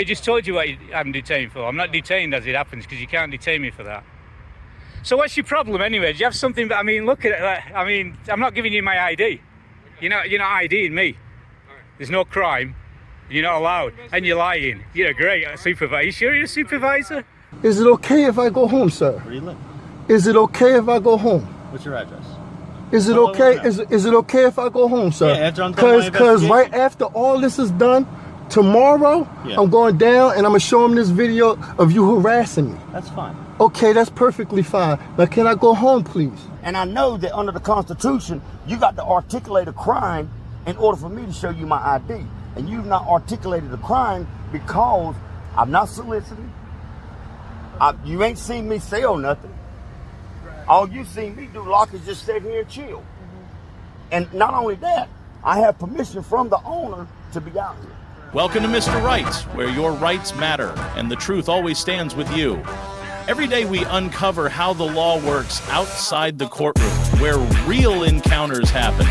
I just told you what I'm detained for. I'm not detained as it happens because you can't detain me for that. So what's your problem anyway? Do you have something? I mean, look at it. I mean, I'm not giving you my ID. Okay. You're not IDing me. All right. There's no crime. You're not allowed, and you're lying. You're a great supervisor. Are you sure you're a supervisor? Is it okay if I go home, sir? Where do you live? Is it okay if I go home? What's your address? Is it Well, okay? no. Is it okay if I go home, sir? Yeah, after I'm done my Because right investigation. after all this is done, tomorrow Yeah. I'm going down and I'm gonna show him this video of you harassing me. That's fine. Okay, that's perfectly fine. Now can I go home, please? And I know that under the Constitution, you got to articulate a crime in order for me to show you my ID. And you've not articulated a crime because I'm not soliciting. You ain't seen me sell nothing. All you seen me do, Locke, is just sit here and chill. And not only that, I have permission from the owner to be out here. Welcome to Mr. Rights, where your rights matter and the truth always stands with you. Every day we uncover how the law works outside the courtroom, where real encounters happen.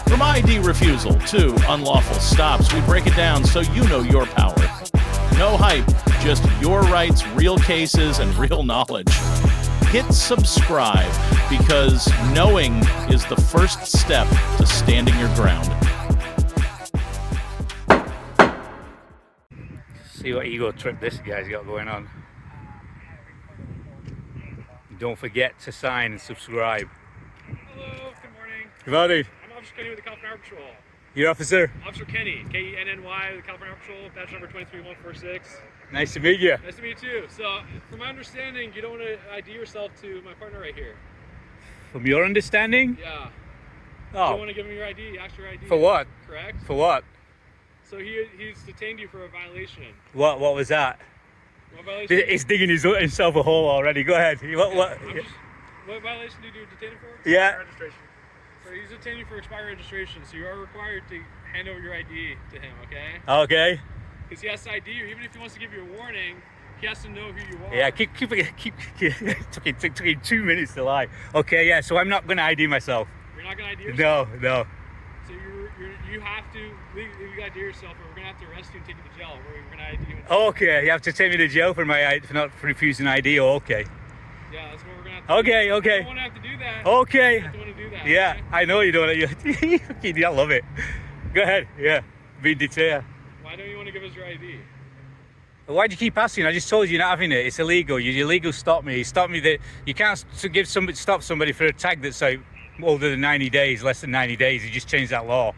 From ID refusal to unlawful stops, we break it down so you know your power. No hype, just your rights, real cases, and real knowledge. Hit subscribe, because knowing is the first step to standing your ground. See what ego trip this guy's got going on. Don't forget to sign and subscribe. Hello, good morning. Good morning. I'm Officer Kenny with the California Highway Patrol. Your officer. Officer Kenny, Kenny with the California Highway Patrol, badge number 23146. Nice to meet you. Nice to meet you too. So, from my understanding, you don't want to ID yourself to my partner right here. From your understanding? Yeah. You don't Oh, want to give him your ID, ask your ID. for what? Correct? For what? So he's detained you for a violation. What was that? What violation? He's digging himself a hole already. Go ahead. What? What violation did you detain him for? Yeah. Registration. So he's detained you for expired registration, so you are required to hand over your ID to him, okay? Okay. Because he has to ID you. Even if he wants to give you a warning, he has to know who you are. Yeah. Keep. Took him 2 minutes to lie. Okay. Yeah. So I'm not gonna ID myself. You're not going to ID yourself? No. So you have to legally ID yourself, or we're going to have to arrest you and take you to jail, or we're going to ID you. Okay. You have to take me to jail for not refusing ID. Okay. Yeah, that's what we're going to have to do. Okay. I don't want to have to do that. Okay. I don't want to do that. Yeah. Okay? I know you don't. I love it. Go ahead. Yeah. Be detained. Why don't you want to give us your ID? Why do you keep asking? I just told you you're not having it. It's illegal. You're illegal. Stop me. Stop me. That you can't stop somebody for a tag that's like older than 90 days, less than 90 days. You just changed that law.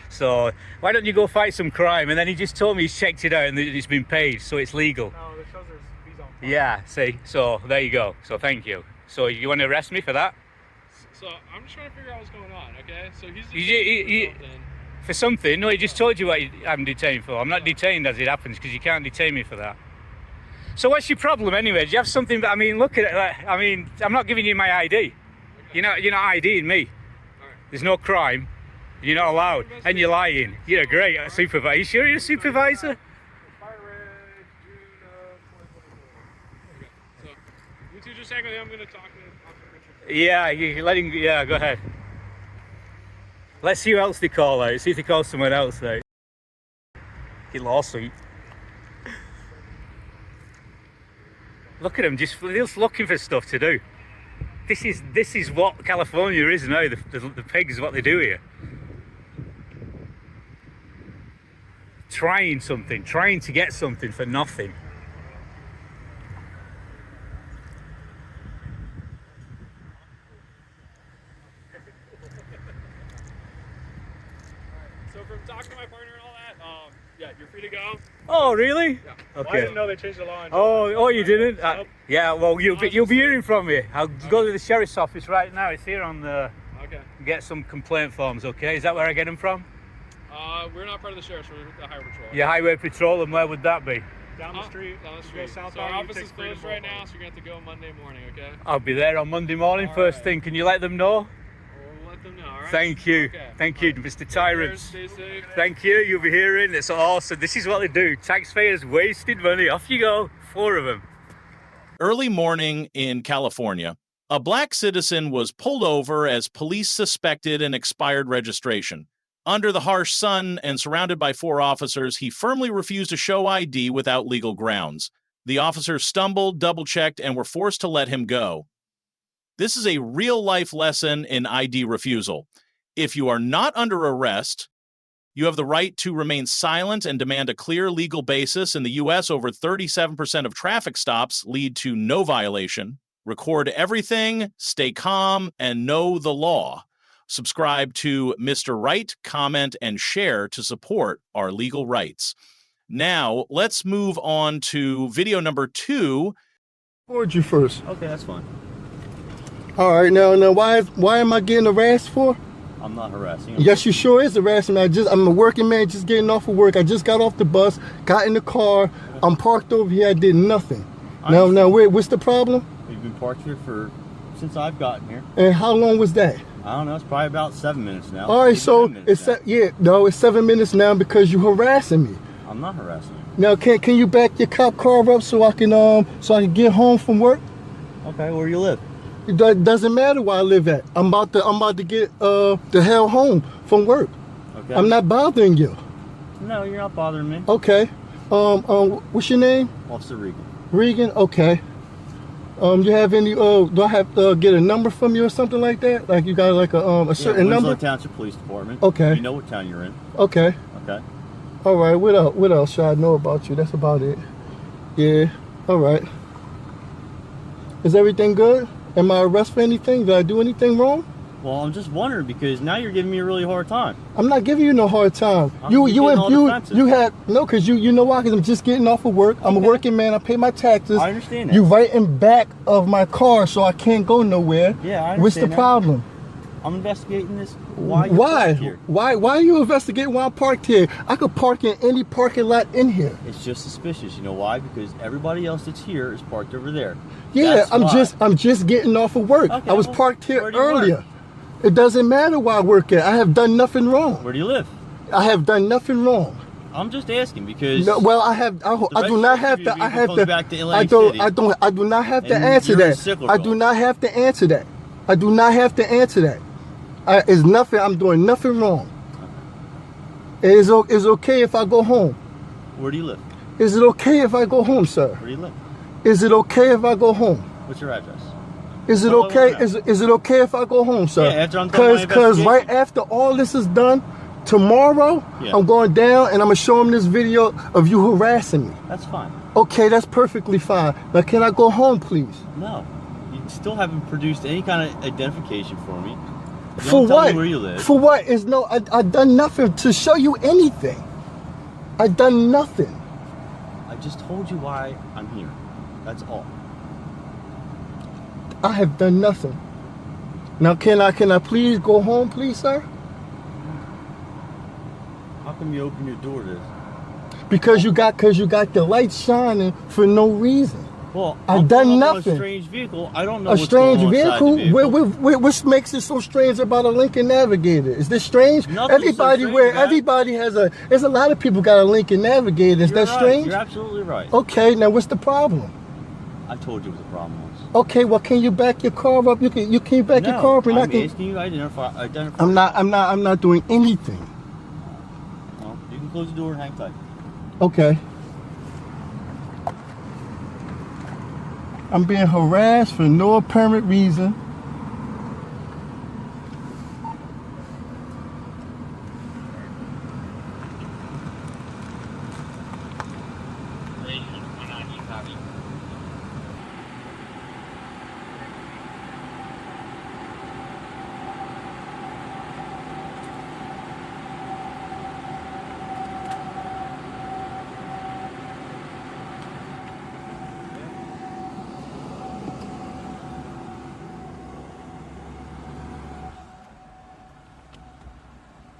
So why don't you go fight some crime? And then he just told me he's checked it out and it's been paid, so it's legal. No, it shows there's fees on file. Yeah. See. So there you go. So thank you. So you want to arrest me for that? So I'm just trying to figure out what's going on, okay? So he's You- something. For something? No, he just told you what I'm detained for. I'm not detained as it happens because you can't detain me for that. So what's your problem anyway? Do you have something? I mean, look at it. I mean, I'm not giving you my ID. Okay. You're not IDing me. All right. There's no crime. You're not allowed, and you're lying. You're a great supervisor. Are you sure you're a supervisor? Expired reg, June of 2024. Okay. So you two just hang with him. I'm going to talk to Officer Richard. Yeah, you let him. Yeah, go ahead. Let's see who else they call out. See if they call someone else out. Get lawsuit. Look at them, just looking for stuff to do. This is what California is now. The pigs is what they do here. Trying to get something for nothing. So from talking to my partner and all that, yeah, you're free to go. Oh, really? Yeah. Okay. Well, I didn't know they changed the law. Oh, you didn't? Nope. Yeah. Well, you'll be hearing from me. I'll go to the sheriff's office right now. It's here on the. Okay. Get some complaint forms. Okay. Is that where I get them from? We're not part of the sheriff's. We're the highway patrol. Your highway patrol, and where would that be? Down the street. Down the street. So our southbound, you office take is Freedom closed right Boulevard. now, so you're gonna have to go Monday morning. Okay. I'll be there on Monday morning, All first right. thing. Can you let them know? We'll let them know. All right. Thank you. Okay. Thank you, Mr. Tyrant. Stay safe. Thank you. You'll be hearing. It's awesome. This is what they do. Taxpayers wasted money. Off you go. 4 of them. Early morning in California, a black citizen was pulled over as police suspected an expired registration. Under the harsh sun and surrounded by 4 officers, he firmly refused to show ID without legal grounds. The officers stumbled, double-checked, and were forced to let him go. This is a real-life lesson in ID refusal. If you are not under arrest, you have the right to remain silent and demand a clear legal basis. In the U.S., over 37% of traffic stops lead to no violation. Record everything, stay calm, and know the law. Subscribe to Mr. Right, comment, and share to support our legal rights. Now, let's move on to video number 2. Record you first. Okay, that's fine. All right, now, why am I getting harassed for? I'm not harassing you. Yes, you sure is harassing me. I'm a working man just getting off of work. I just got off the bus, got in the car. I'm parked over here. I did nothing. Now, what's the problem? You've been parked here since I've gotten here. And how long was that? I don't know. It's probably about 7 minutes now. All right, so it's 7 minutes now because you're harassing me. I'm not harassing you. Now, can you back your cop car up so I can get home from work? Okay, where do you live? It doesn't matter where I live at. I'm about to get the hell home from work. Okay. I'm not bothering you. No, you're not bothering me. Okay. What's your name? Officer Regan. Regan. Okay. You have any? Do I have to get a number from you or something like that? Like you got like a certain number? Winslow Township Police Department. Okay. You know what town you're in. Okay. Okay. All right. What else should I know about you? That's about it. Yeah. All right. Is everything good? Am I arrested for anything? Did I do anything wrong? Well, I'm just wondering because now you're giving me a really hard time. I'm not giving you no hard time. You had no, because you know why? Because I'm just getting off of work. I'm a working man. I pay my taxes. I understand that. You right in back of my car, so I can't go nowhere. Yeah, I understand. What's the problem? I'm investigating this. Why? Why are you investigating why I'm parked here? I could park in any parking lot in here. It's just suspicious. You know why? Because everybody else that's here is parked over there. Yeah, I'm just getting off of work. Okay, I was parked here where do you earlier. work? It doesn't matter where I work at. I have done nothing wrong. Where do you live? I have done nothing wrong. I'm just asking because. No, well, I do not have to. I have to. I do not have to answer that. I do not have to answer that. I do not have to answer that. It's nothing. I'm doing nothing wrong. It's okay if I go home. Where do you live? Is it okay if I go home, sir? Where do you live? Is it okay if I go home? What's your address? Is it okay? Is it okay if I go home, sir? Yeah, after I'm done my Because right investigation. after all this is done, tomorrow I'm going down and I'm gonna show him this video of you harassing me. That's fine. Okay, that's perfectly fine. Now, can I go home, please? No, you still haven't produced any kind of identification for me. You For don't tell what? me where you live. For what? I done nothing to show you anything. I done nothing. I just told you why I'm here. That's all. I have done nothing. Now, can I please go home, please, sir? How come you open your door to this? Because you got the lights shining for no reason. Well, I've done pulling up on nothing. A strange vehicle. I don't know. A what's strange going on inside the vehicle? vehicle. What makes it so strange about a Lincoln Navigator? Is this strange? Nothing's so strange, man. Everybody there's a lot of people got a Lincoln Navigator. Is that right. strange? You're absolutely right. Okay, now what's the problem? I told you what the problem was. Okay, well, can you back your car up? You can back your car up, and I'm asking you to identify. I'm not doing anything. Well, you can close the door and hang tight. Okay. I'm being harassed for no apparent reason.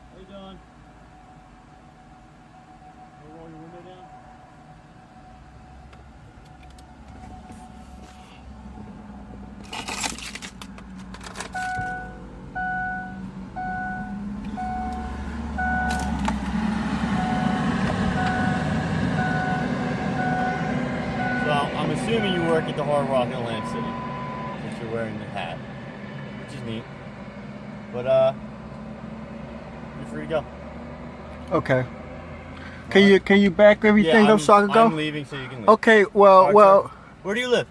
How you doing? Roll your window down. So I'm assuming you work at the Hard Rock in Atlantic City, since you're wearing the hat, which is neat. But you're free to go. Okay. Can you back everything up so I can go? I'm leaving so you can leave. Okay. Well, Where do you live?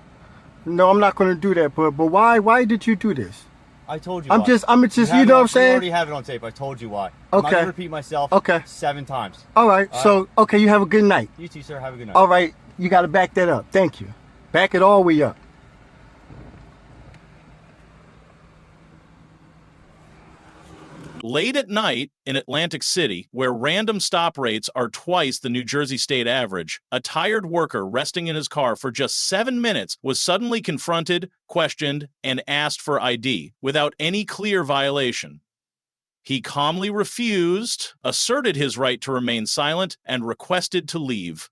no, I'm not going to do that. But why did you do this? I told you. I'm why. just you have know it what I'm on- saying? You already have it on tape. I told you why. I'm not Okay. gonna repeat myself. Okay. 7 times. All right. So okay, you have a good night. You too, sir. Have a good night. All right. You got to back that up. Thank you. Back it all the way up. Late at night in Atlantic City, where random stop rates are twice the New Jersey state average, a tired worker resting in his car for just 7 minutes was suddenly confronted, questioned, and asked for ID without any clear violation. He calmly refused, asserted his right to remain silent, and requested to leave.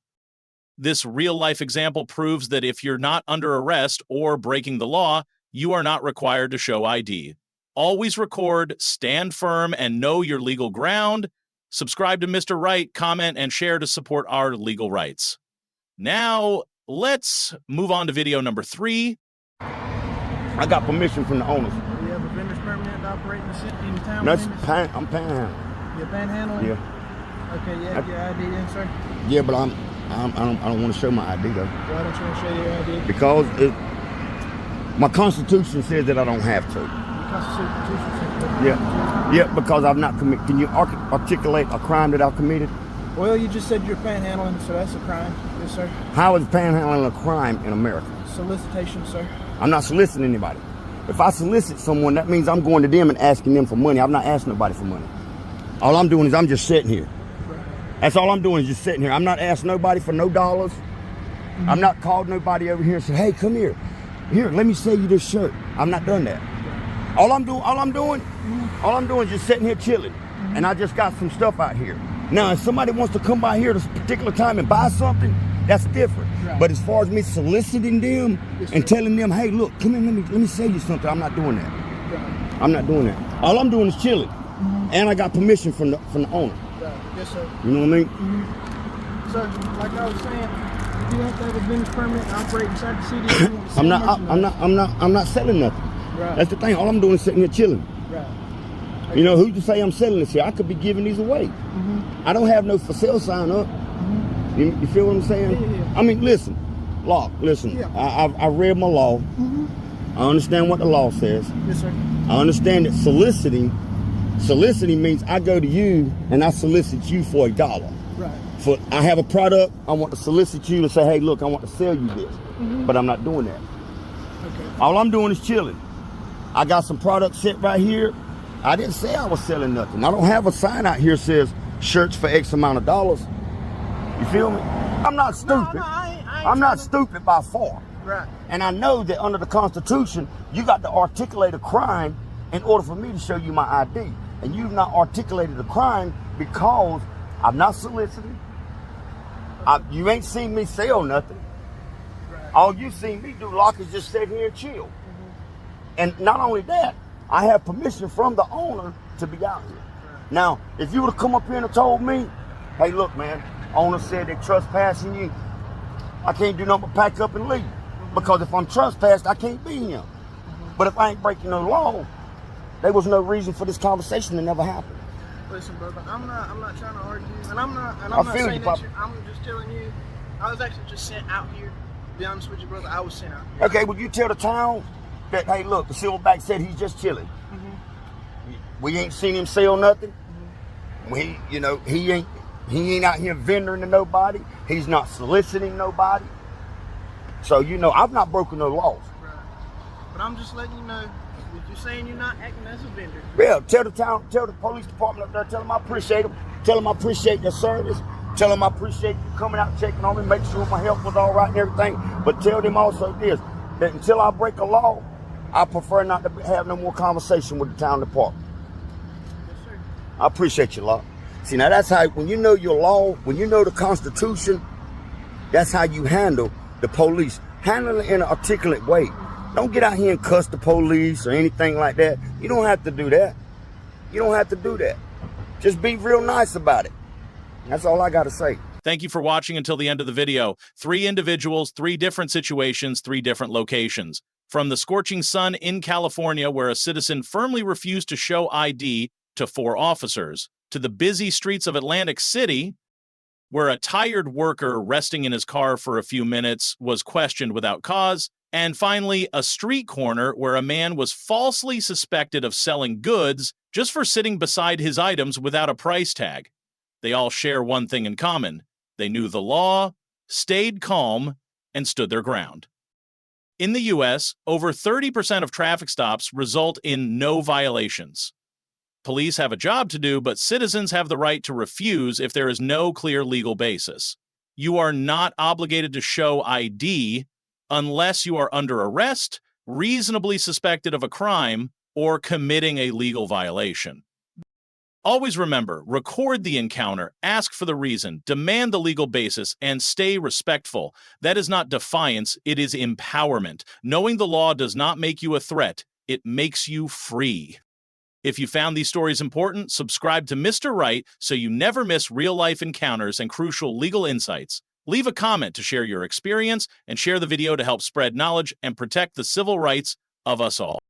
This real-life example proves that if you're not under arrest or breaking the law, you are not required to show ID. Always record, stand firm, and know your legal ground. Subscribe to Mr. Right, comment, and share to support our legal rights. Now, let's move on to video number 3. I got permission from the owners. Do you have a vendor's permit to operate in the city in town? That's limits? I'm panhandling. You're panhandling? Yeah. Okay, you have your ID then, sir? Yeah, but I don't want to show my ID though. Why don't you want to show your ID? Because my Constitution says that I don't have to. Your Constitution says Yeah, because I've not committed. Can you articulate a crime that I've committed? Well, you just said you're panhandling, so that's a crime. Yes, sir. How is panhandling a crime in America? Solicitation, sir. I'm not soliciting anybody. If I solicit someone, that means I'm going to them and asking them for money. I'm not asking nobody for money. All I'm doing is I'm just sitting here. That's all I'm doing is just sitting here. I'm not asking nobody for no dollars. Mm-hmm. I'm not called nobody over here and said, hey, come here. Here, let me sell you this shirt. I'm not done that. All I'm doing is just sitting here chilling. Mm-hmm. And I just got some stuff out here. Now, if somebody wants to come by here at a particular time and buy something, that's different. Right. But as far as me soliciting them and telling them, hey, look, come in, let me sell you something, I'm not doing that. Right. I'm not doing that. All I'm doing is chilling. Mm-hmm. And I got permission from the owner. Right. Yes, sir. You know what I mean? Mm-hmm. So, like I was saying, you have to have a vendor's permit to operate inside the city. I'm not selling nothing. Right. That's the thing. All I'm doing is sitting here chilling. Right. Okay. You know, who's to say I'm selling this here? I could be giving these away. Mm-hmm. I don't have no for sale sign up. Mm-hmm. You feel what I'm saying? Yeah. I mean, listen. Yeah. I read my law. Mm-hmm. I understand what the law says. Yes, sir. I understand that soliciting means I go to you and I solicit you for $1. Right. I have a product, I want to solicit you to say, hey, look, I want to sell you this. Mm-hmm. But I'm not doing that. Okay. All I'm doing is chilling. I got some product set right here. I didn't say I was selling nothing. I don't have a sign out here that says shirts for X amount of dollars. You feel me? I'm not stupid. No, I ain't I'm not stupid by far. Right. And I know that under the Constitution, you got to articulate a crime in order for me to show you my ID. And you've not articulated a crime because I'm not soliciting. You ain't seen me sell nothing. Right. All you seen me do, Locke, is just sit here and chill. Mm-hmm. And not only that, I have permission from the owner to be out here. Right. Now, if you would have come up here and told me, hey, look, man, owner said they're trespassing you, I can't do nothing but pack up and leave. Mm-hmm. Because if I'm trespassed, I can't be here. Mm-hmm. But if I ain't breaking no law, there was no reason for this conversation to never happen. Listen, brother, I'm not trying to argue, and I'm not saying that I'm just telling you, I was actually just sent out here. To be honest with you, brother, I was sent out here. Okay, would you tell the town that, hey, look, the silverback said he's just chilling. Mm-hmm. We ain't seen him sell nothing. Mm-hmm. He ain't out here vendoring to nobody. He's not soliciting nobody. So, I've not broken no laws. Right. But I'm just letting you know, if you're saying you're not acting as a vendor. Yeah, tell the police department up there, tell them I appreciate them. Tell them I appreciate their service. Tell them I appreciate you coming out and checking on me, make sure my health was all right and everything. But tell them also this, that until I break a law, I prefer not to have no more conversation with the town department. Yes, sir. I appreciate you, Law. See, now that's how, when you know your law, when you know the Constitution, that's how you handle the police. Handle it in an articulate way. Don't get out here and cuss the police or anything like that. You don't have to do that. You don't have to do that. Just be real nice about it. That's all I got to say. Thank you for watching until the end of the video. 3 individuals, 3 different situations, 3 different locations. From the scorching sun in California, where a citizen firmly refused to show ID, to 4 officers, to the busy streets of Atlantic City, where a tired worker resting in his car for a few minutes was questioned without cause, and finally, a street corner where a man was falsely suspected of selling goods just for sitting beside his items without a price tag. They all share one thing in common. They knew the law, stayed calm, and stood their ground. In the U.S., over 30% of traffic stops result in no violations. Police have a job to do, but citizens have the right to refuse if there is no clear legal basis. You are not obligated to show ID unless you are under arrest, reasonably suspected of a crime, or committing a legal violation. Always remember, record the encounter, ask for the reason, demand the legal basis, and stay respectful. That is not defiance, it is empowerment. Knowing the law does not make you a threat, it makes you free. If you found these stories important, subscribe to Mr. Right so you never miss real-life encounters and crucial legal insights. Leave a comment to share your experience and share the video to help spread knowledge and protect the civil rights of us all.